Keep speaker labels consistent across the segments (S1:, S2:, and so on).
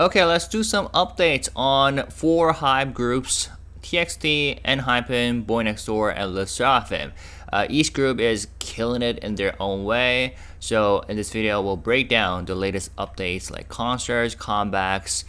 S1: Okay, let's do some updates on 4 HYBE groups: TXT, ENHYPEN, BOYNEXTDOOR, and SSERAFIM. Each group is killing it in their own way. So in this video, we'll break down the latest updates like concerts, comebacks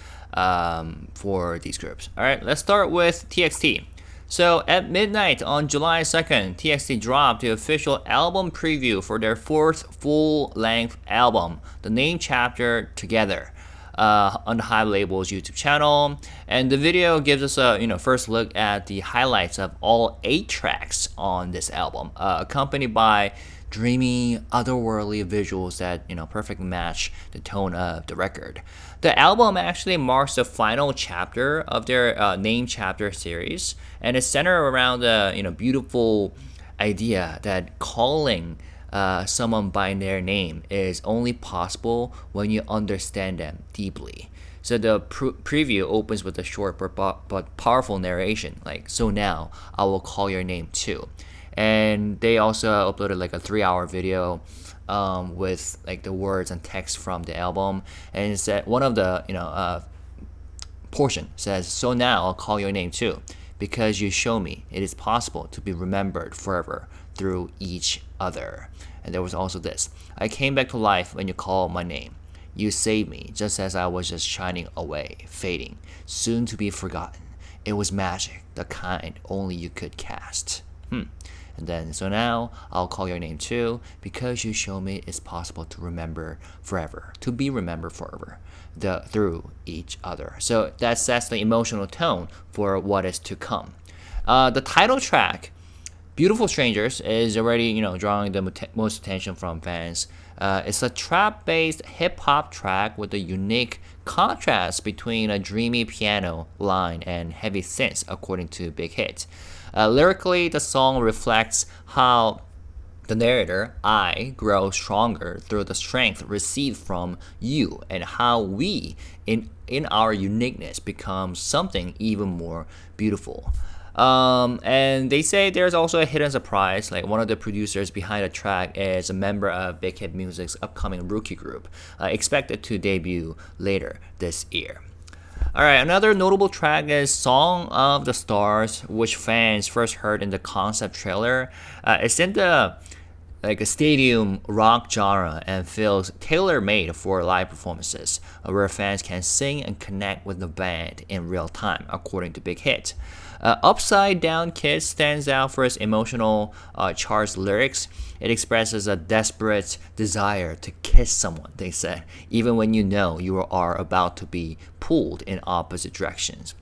S1: for these groups. All right, let's start with TXT. So at midnight on July 2nd, TXT dropped the official album preview for their 4th full-length album, the name chapter Together, on the HYBE label's YouTube channel. And the video gives us a first look at the highlights of all 8 tracks on this album, accompanied by dreamy, otherworldly visuals that perfectly match the tone of the record. The album actually marks the final chapter of their name chapter series, and it's centered around the beautiful idea that calling someone by their name is only possible when you understand them deeply. So the preview opens with a short but powerful narration, like, "So now I will call your name too." And they also uploaded like a 3-hour video with like the words and text from the album. And it said one of the portion says, "So now I'll call your name too, because you show me it is possible to be remembered forever through each other." And there was also this: "I came back to life when you called my name. You saved me just as I was just shining away, fading, soon to be forgotten. It was magic, the kind only you could cast." And then, "So now I'll call your name too, because you show me it's possible to remember forever, to be remembered forever, through each other." So that sets the emotional tone for what is to come. The title track, "Beautiful Strangers," is already drawing the most attention from fans. It's a trap-based hip-hop track with a unique contrast between a dreamy piano line and heavy synths, according to Big Hit. Lyrically, the song reflects how the narrator, I, grows stronger through the strength received from you, and how we, in our uniqueness, become something even more beautiful. And they say there's also a hidden surprise, like one of the producers behind the track is a member of Big Hit Music's upcoming rookie group, expected to debut later this year. Alright, another notable track is "Song of the Stars," which fans first heard in the concept trailer. It's in the a stadium rock genre and feels tailor-made for live performances, where fans can sing and connect with the band in real time, according to Big Hit. Upside Down Kid stands out for its emotional charged lyrics. It expresses a desperate desire to kiss someone, they said, even when you know you are about to be pulled in opposite directions.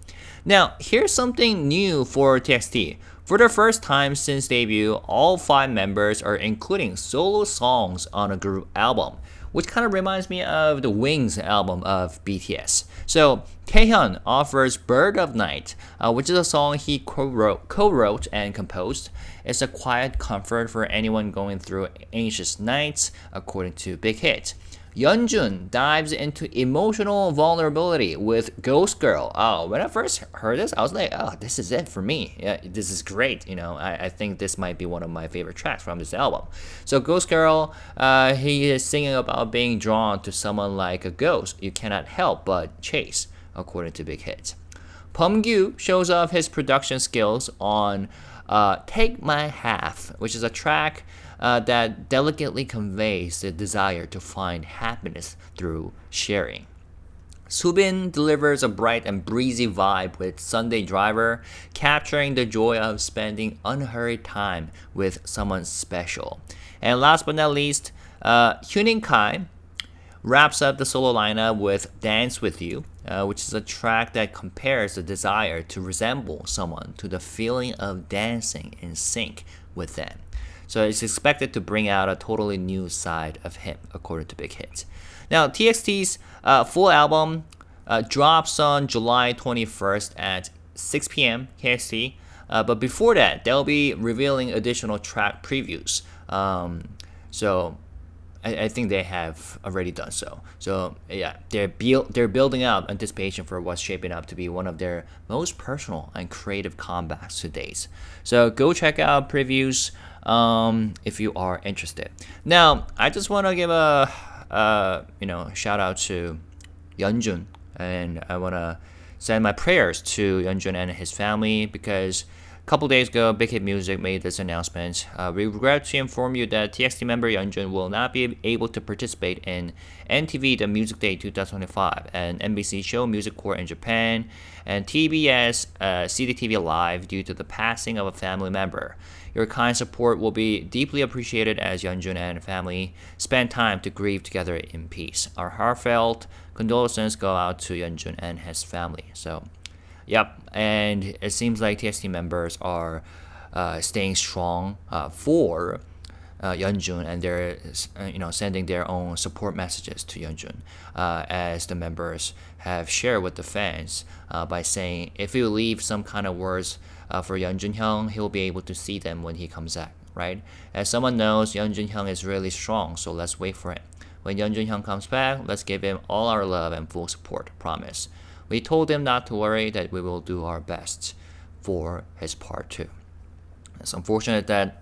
S1: Now, here's something new for TXT. For the first time since debut, all 5 members are including solo songs on a group album, which kind of reminds me of the Wings album of BTS. So Taehyun offers "Bird of Night," which is a song he co-wrote and composed. It's a quiet comfort for anyone going through anxious nights, according to Big Hit. Yeonjun dives into emotional vulnerability with "Ghost Girl." Oh, when I first heard this, I was like, "Oh, this is it for me. Yeah, this is great." I think this might be one of my favorite tracks from this album. So "Ghost Girl," he is singing about being drawn to someone like a ghost you cannot help but chase, according to Big Hit. Pumgyu shows off his production skills on "Take My Half," which is a track that delicately conveys the desire to find happiness through sharing. Subin delivers a bright and breezy vibe with "Sunday Driver," capturing the joy of spending unhurried time with someone special. And last but not least, Hyunin Kai wraps up the solo lineup with "Dance With You," which is a track that compares the desire to resemble someone to the feeling of dancing in sync with them. So it's expected to bring out a totally new side of him, according to Big Hit. Now, TXT's full album drops on July 21st at 6 p.m. KST. But before that, they'll be revealing additional track previews. So I think they have already done so. So yeah, they're building up anticipation for what's shaping up to be one of their most personal and creative comebacks to date. So go check out previews if you are interested. Now, I just want to give a shout out to Yeonjun and I want to send my prayers to Yeonjun and his family because a couple days ago, Big Hit Music made this announcement. We regret to inform you that TXT member Yeonjun will not be able to participate in NTV The Music Day 2025 and NBC Show Music Corps in Japan and TBS CDTV Live due to the passing of a family member. Your kind support will be deeply appreciated as Yeonjun and family spend time to grieve together in peace. Our heartfelt condolences go out to Yeonjun and his family. So, yep, and it seems like TXT members are staying strong for Yeonjun, and they're sending their own support messages to Yeonjun, as the members have shared with the fans by saying if you leave some kind of words for Yeonjun Hyung, he'll be able to see them when he comes back, right? As someone knows, Yeonjun Hyung is really strong, so let's wait for him. When Yeonjun Hyung comes back, let's give him all our love and full support, promise. We told him not to worry, that we will do our best for his part too. It's unfortunate that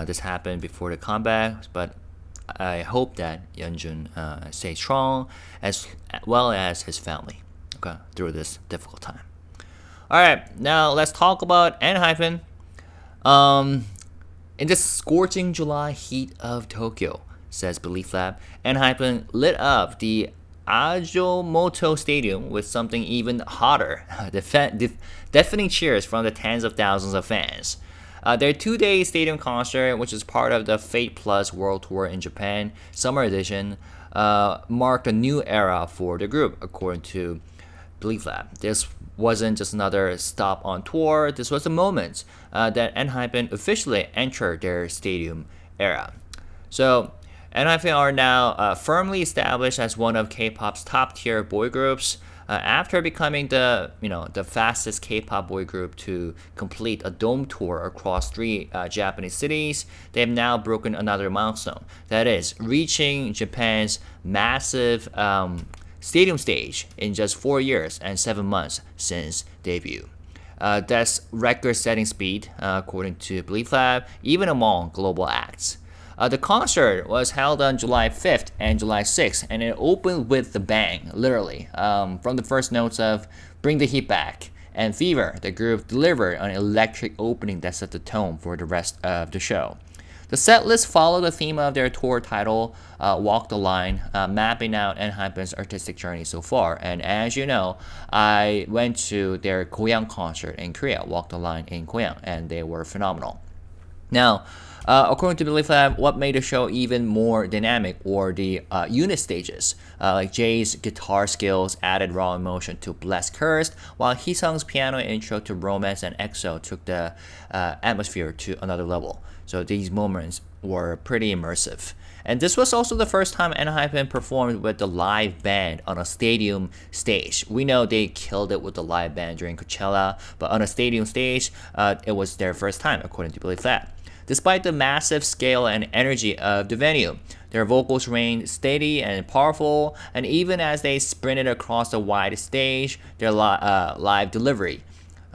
S1: this happened before the comeback, but I hope that Yeonjun stays strong as well as his family, okay, through this difficult time. All right, now let's talk about ENHYPEN. In the scorching July heat of Tokyo, says Belief Lab, ENHYPEN lit up the Ajinomoto Stadium with something even hotter, deafening cheers from the tens of thousands of fans. Their 2-day stadium concert, which is part of the Fate Plus World Tour in Japan, Summer Edition, marked a new era for the group, according to Belief Lab. This wasn't just another stop on tour, this was the moment that ENHYPEN officially entered their stadium era. So, ENHYPEN are now firmly established as one of K-pop's top-tier boy groups. After becoming the fastest K-pop boy group to complete a dome tour across 3 Japanese cities, they have now broken another milestone. That is, reaching Japan's massive stadium stage in just 4 years and 7 months since debut. That's record-setting speed, according to Belief Lab, even among global acts. The concert was held on July 5th and July 6th, and it opened with the bang, literally. From the first notes of Bring the Heat Back and Fever, the group delivered an electric opening that set the tone for the rest of the show. The set list followed the theme of their tour title, Walk the Line, mapping out ENHYPEN's artistic journey so far. And as you know, I went to their Goyang concert in Korea, Walk the Line in Goyang, and they were phenomenal. Now, according to Belief Lab, what made the show even more dynamic were the unit stages. Like Jay's guitar skills added raw emotion to Blessed Cursed, while Heesung's piano intro to Romance and EXO took the atmosphere to another level. So these moments were pretty immersive. And this was also the first time ENHYPEN performed with the live band on a stadium stage. We know they killed it with the live band during Coachella, but on a stadium stage, it was their first time, according to Belief Lab. Despite the massive scale and energy of the venue, their vocals remained steady and powerful, and even as they sprinted across the wide stage, their live delivery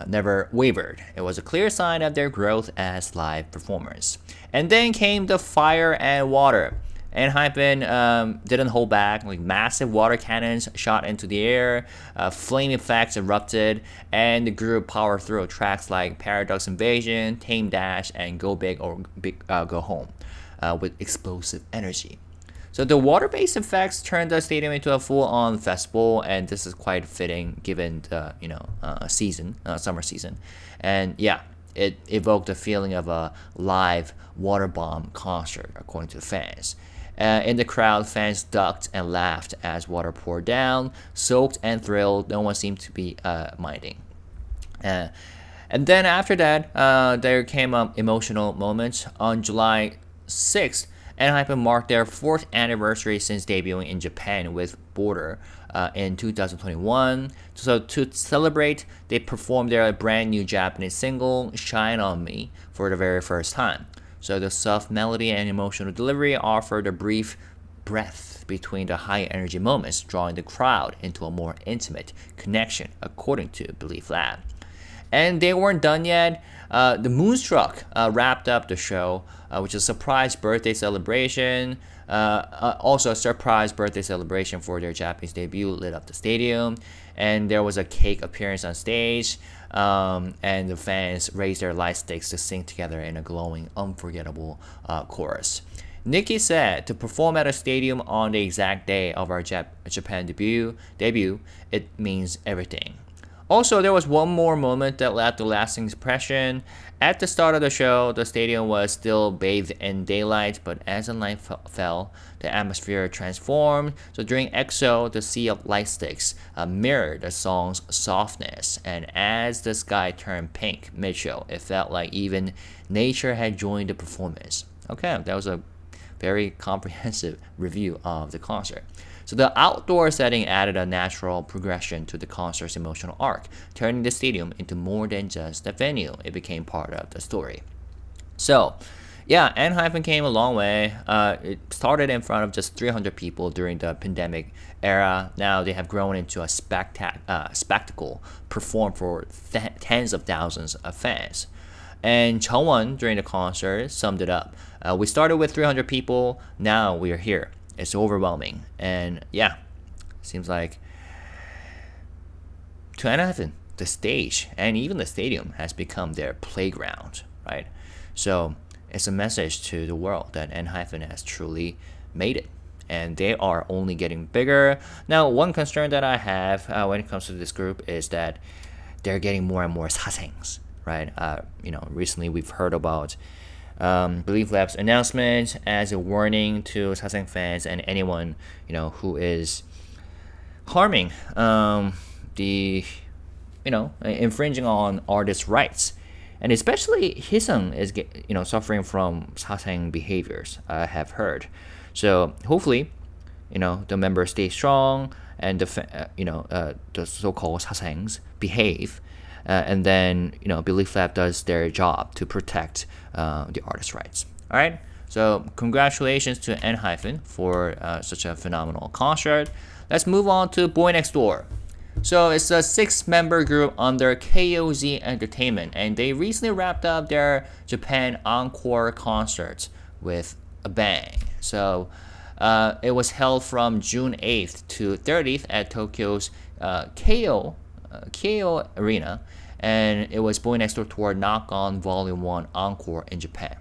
S1: never wavered. It was a clear sign of their growth as live performers. And then came the fire and water. ENHYPEN didn't hold back. Like massive water cannons shot into the air, flame effects erupted, and the group powered through tracks like Paradox Invasion, Tame Dash, and Go Big or Go Home with explosive energy. So the water-based effects turned the stadium into a full-on festival, and this is quite fitting given the summer season. And yeah, it evoked a feeling of a live water bomb concert, according to the fans. In the crowd, fans ducked and laughed as water poured down, soaked and thrilled. No one seemed to be minding. And then after that, there came emotional moments. On July 6th, ENHYPEN marked their 4th anniversary since debuting in Japan with Border in 2021. So to celebrate, they performed their brand new Japanese single, Shine On Me, for the very first time. So the soft melody and emotional delivery offered a brief breath between the high energy moments, drawing the crowd into a more intimate connection, according to Belief Lab. And they weren't done yet. The Moonstruck wrapped up the show, which is a surprise birthday celebration. Also, a surprise birthday celebration for their Japanese debut lit up the stadium. And there was a cake appearance on stage. And the fans raised their light sticks to sing together in a glowing, unforgettable chorus. Nikki said to perform at a stadium on the exact day of our Japan debut, it means everything. Also, there was one more moment that left a lasting impression. At the start of the show, the stadium was still bathed in daylight, but as the night fell, the atmosphere transformed. So during EXO, the sea of light sticks mirrored the song's softness, and as the sky turned pink mid-show, it felt like even nature had joined the performance. Okay, that was a very comprehensive review of the concert. So the outdoor setting added a natural progression to the concert's emotional arc, turning the stadium into more than just a venue. It became part of the story. So, yeah, ENHYPEN came a long way. It started in front of just 300 people during the pandemic era. Now they have grown into a spectacle performed for tens of thousands of fans. And Chungwon during the concert summed it up. We started with 300 people, now we are here. It's overwhelming. And yeah, seems like to ENHYPEN, the stage and even the stadium has become their playground, right? So it's a message to the world that ENHYPEN has truly made it. And they are only getting bigger. Now, one concern that I have when it comes to this group is that they're getting more and more sasaengs, right? Recently we've heard about Believe Lab's announcement as a warning to sasaeng fans and anyone who is harming infringing on artists' rights, and especially Hisung is suffering from sasaeng behaviors. I have heard, so hopefully the members stay strong and the so-called sasaengs behave. And then Believe Lab does their job to protect the artist's rights. All right, so congratulations to ENHYPEN for such a phenomenal concert. Let's move on to BOYNEXTDOOR. So it's a 6-member group under KOZ Entertainment, and they recently wrapped up their Japan encore concert with a bang. So it was held from June 8th to 30th at Tokyo's Keio Arena, and it was BOYNEXTDOOR Tour Knock On Volume 1 Encore in Japan.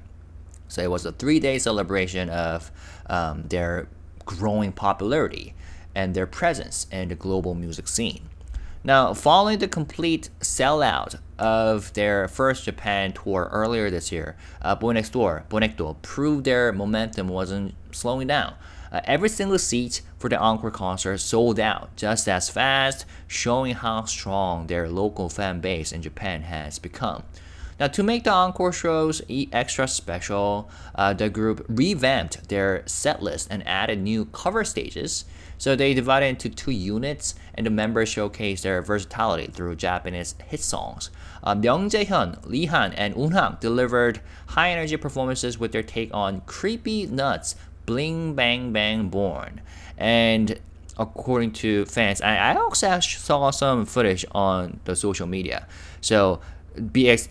S1: So it was a 3-day celebration of their growing popularity and their presence in the global music scene. Now, following the complete sellout of their first Japan tour earlier this year, BOYNEXTDOOR proved their momentum wasn't slowing down. Every single seat for the encore concert sold out just as fast, showing how strong their local fan base in Japan has become. Now, to make the encore shows extra special, the group revamped their set list and added new cover stages. So they divided into 2 units, and the members showcased their versatility through Japanese hit songs. Young Jaehyun, Lee Han, and Eunhak delivered high-energy performances with their take on Creepy Nuts, Bling Bang Bang Born. And according to fans, I also saw some footage on the social media. So this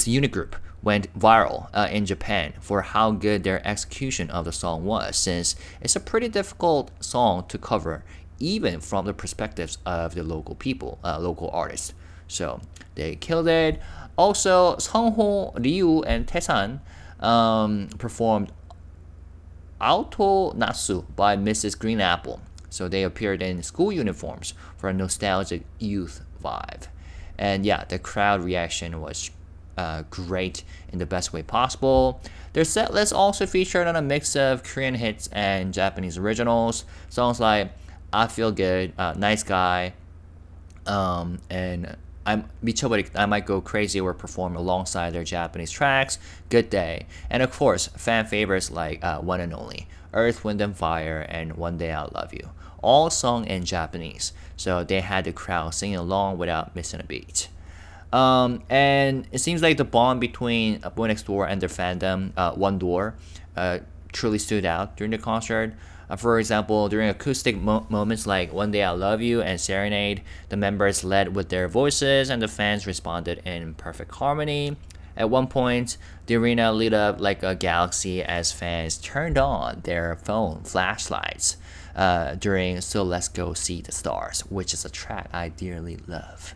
S1: unit group went viral in Japan for how good their execution of the song was, since it's a pretty difficult song to cover, even from the perspectives of the local people, local artists. So they killed it. Also, Seungho, Ryu, and Taesan performed Auto Natsu by Mrs. Green Apple. So they appeared in school uniforms for a nostalgic youth vibe. And yeah, the crowd reaction was great in the best way possible. Their set list also featured on a mix of Korean hits and Japanese originals. Songs like I Feel Good, Nice Guy, and I Might Go Crazy were performed alongside their Japanese tracks, Good Day, and of course, fan favorites like One and Only, Earth, Wind and Fire, and One Day I'll Love You, all sung in Japanese, so they had the crowd singing along without missing a beat. And it seems like the bond between BOYNEXTDOOR and their fandom, One Door, truly stood out during the concert. For example, during acoustic moments like One Day I Love You and Serenade, the members led with their voices and the fans responded in perfect harmony. At one point, the arena lit up like a galaxy as fans turned on their phone flashlights during So Let's Go See the Stars, which is a track I dearly love.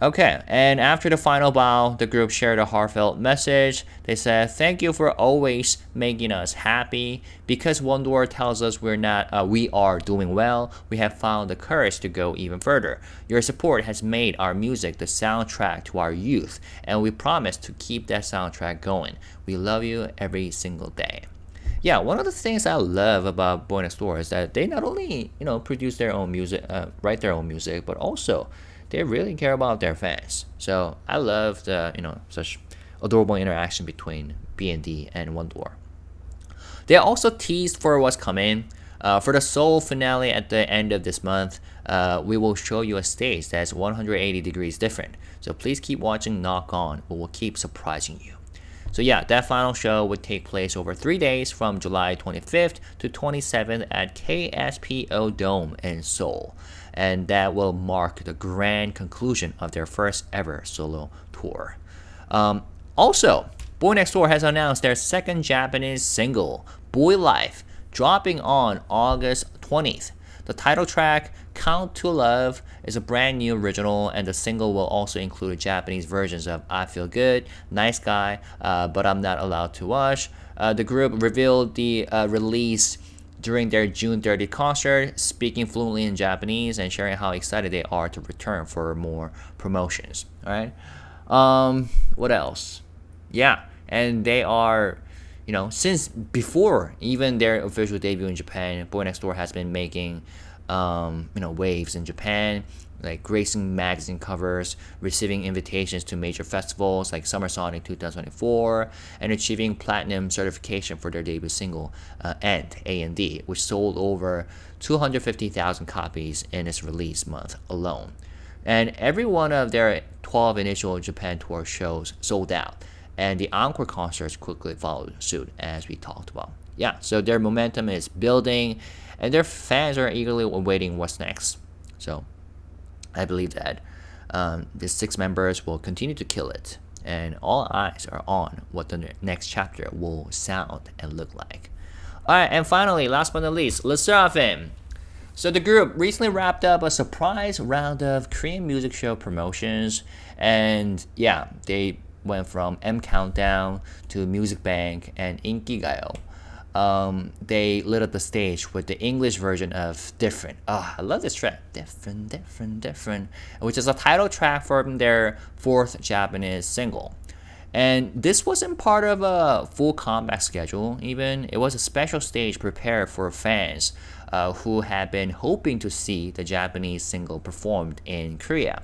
S1: Okay, and after the final bow, the group shared a heartfelt message. They said, "Thank you for always making us happy. Because Wondoor tells us we are doing well, we have found the courage to go even further. Your support has made our music the soundtrack to our youth, and we promise to keep that soundtrack going. We love you every single day." Yeah, one of the things I love about BOYNEXTDOOR is that they not only produce their own music, write their own music, but also they really care about their fans. So I love the such adorable interaction between BND and Wondoor. They also teased for what's coming. For the Seoul finale at the end of this month, we will show you a stage that's 180 degrees different. So please keep watching Knock On. We will keep surprising you. So yeah, that final show would take place over 3 days from July 25th to 27th at KSPO Dome in Seoul. And that will mark the grand conclusion of their first ever solo tour. Also, BOYNEXTDOOR has announced their second Japanese single, Boy Life, dropping on August 20th. The title track, Count to Love, is a brand new original, and the single will also include Japanese versions of I Feel Good, Nice Guy, But I'm Not Allowed to Watch. The group revealed the release during their June 30th concert, speaking fluently in Japanese and sharing how excited they are to return for more promotions. All right. What else? Yeah, and they are, since before even their official debut in Japan, BOYNEXTDOOR has been making, waves in Japan, like gracing magazine covers, receiving invitations to major festivals like Summer Sonic 2024, and achieving platinum certification for their debut single, A&D, which sold over 250,000 copies in its release month alone. And every one of their 12 initial Japan tour shows sold out, and the encore concerts quickly followed suit, as we talked about. Yeah, so their momentum is building, and their fans are eagerly awaiting what's next. So I believe that the 6 members will continue to kill it, and all eyes are on what the next chapter will sound and look like. Alright, and finally, last but not least, SSERAFIM. So the group recently wrapped up a surprise round of Korean music show promotions, and yeah, they went from M Countdown to Music Bank and Inkigayo. They lit up the stage with the English version of Different. I love this track. Different, which is a title track from their 4th Japanese single. And this wasn't part of a full comeback schedule even. It was a special stage prepared for fans who had been hoping to see the Japanese single performed in Korea.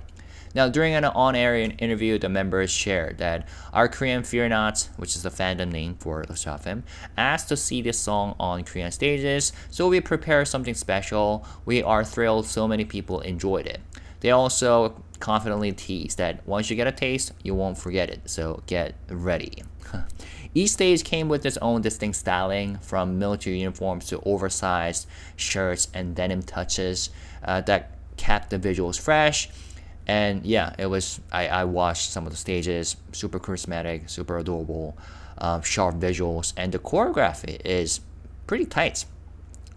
S1: Now, during an on-air interview, the members shared that our Korean Fear Nots, which is the fandom name for SSERAFIM, asked to see this song on Korean stages, so we prepared something special. We are thrilled so many people enjoyed it. They also confidently teased that once you get a taste, you won't forget it, so get ready. Each stage came with its own distinct styling, from military uniforms to oversized shirts and denim touches that kept the visuals fresh. And yeah, it was. I watched some of the stages, super charismatic, super adorable, sharp visuals, and the choreography is pretty tight.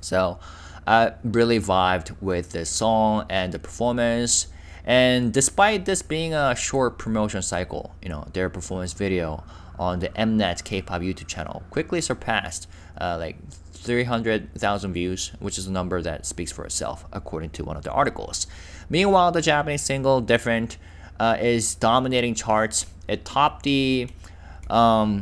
S1: So I really vibed with the song and the performance. And despite this being a short promotion cycle, their performance video on the Mnet Kpop YouTube channel quickly surpassed like 300,000 views, which is a number that speaks for itself, according to one of the articles. Meanwhile, the Japanese single Different is dominating charts. It topped the it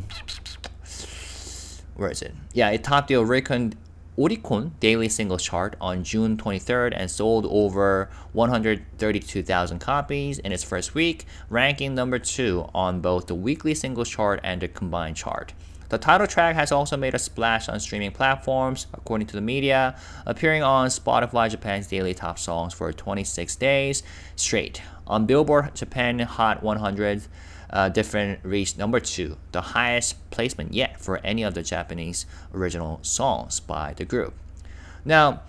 S1: topped the Oricon daily singles chart on June 23rd and sold over 132,000 copies in its first week, ranking number 2 on both the weekly singles chart and the combined chart. The title track has also made a splash on streaming platforms, according to the media, appearing on Spotify Japan's daily top songs for 26 days straight. On Billboard Japan Hot 100, Different reached number 2, the highest placement yet for any of the Japanese original songs by the group. Now,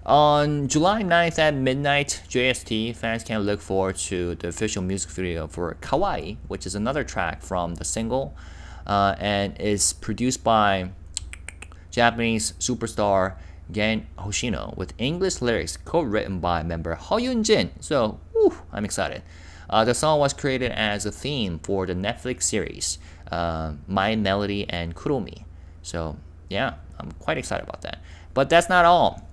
S1: on July 9th at midnight JST, fans can look forward to the official music video for Kawaii, which is another track from the single, and is produced by Japanese superstar Gen Hoshino with English lyrics co-written by member Hyun-jin. So, I'm excited. The song was created as a theme for the Netflix series My Melody and Kuromi. So, yeah, I'm quite excited about that. But that's not all.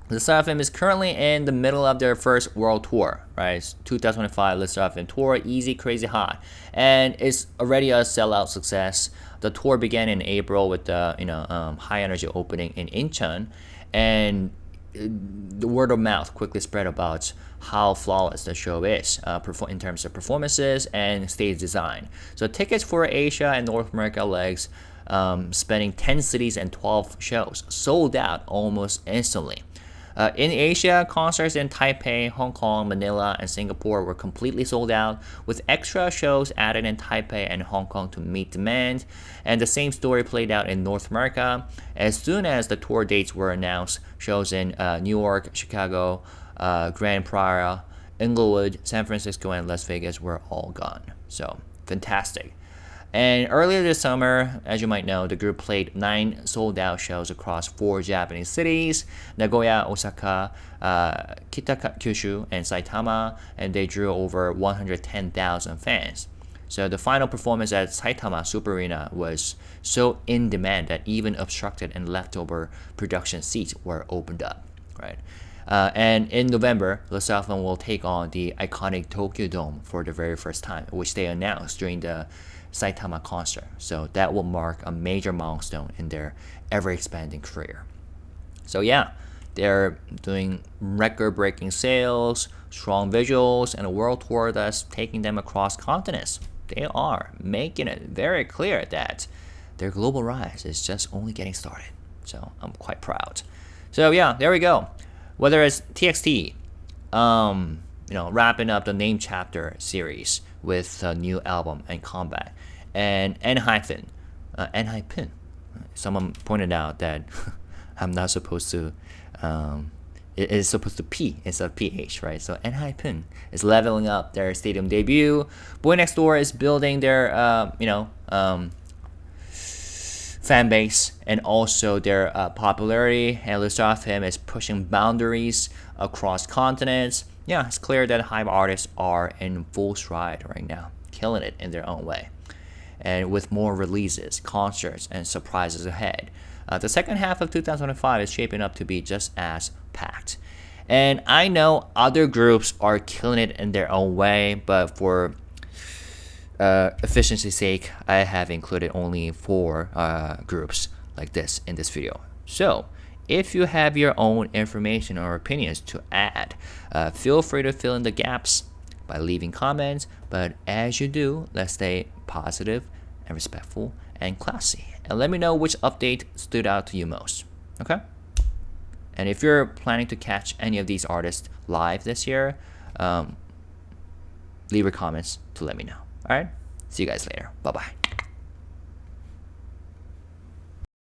S1: The SSERAFIM is currently in the middle of their first world tour, right? It's 2025 SSERAFIM tour, Easy Crazy Hot, and it's already a sellout success. The tour began in April with the high energy opening in Incheon, and the word of mouth quickly spread about how flawless the show is in terms of performances and stage design. So tickets for Asia and North America legs, spanning 10 cities and 12 shows, sold out almost instantly. In Asia, concerts in Taipei, Hong Kong, Manila, and Singapore were completely sold out, with extra shows added in Taipei and Hong Kong to meet demand. And the same story played out in North America. As soon as the tour dates were announced, shows in New York, Chicago, Grand Prairie, Inglewood, San Francisco, and Las Vegas were all gone. So, fantastic. And earlier this summer, as you might know, the group played 9 sold-out shows across 4 Japanese cities, Nagoya, Osaka, Kita-Kyushu, and Saitama, and they drew over 110,000 fans. So the final performance at Saitama Super Arena was so in demand that even obstructed and leftover production seats were opened up, right? And in November, SSERAFIM will take on the iconic Tokyo Dome for the very first time, which they announced during the Saitama concert. So that will mark a major milestone in their ever-expanding career. So yeah, they're doing record-breaking sales, strong visuals, and a world tour that's taking them across continents. They are making it very clear that their global rise is just only getting started. So I'm quite proud. So yeah, there we go. Whether it's TXT, wrapping up the Name Chapter series with a new album and comeback, and ENHYPEN. Someone pointed out that I'm not supposed to. It is supposed to P instead of PH, right? So ENHYPEN is leveling up their stadium debut. BOYNEXTDOOR is building their fan base and also their popularity, and SSERAFIM is pushing boundaries across continents. Yeah, it's clear that HYBE artists are in full stride right now, killing it in their own way. And with more releases, concerts, and surprises ahead, the second half of 2025 is shaping up to be just as packed. And I know other groups are killing it in their own way, but for efficiency's sake, I have included only 4 groups like this in this video. So, if you have your own information or opinions to add, feel free to fill in the gaps by leaving comments. But as you do, let's stay positive and respectful and classy. And let me know which update stood out to you most. Okay? And if you're planning to catch any of these artists live this year, leave your comments to let me know. Alright? See you guys later. Bye-bye.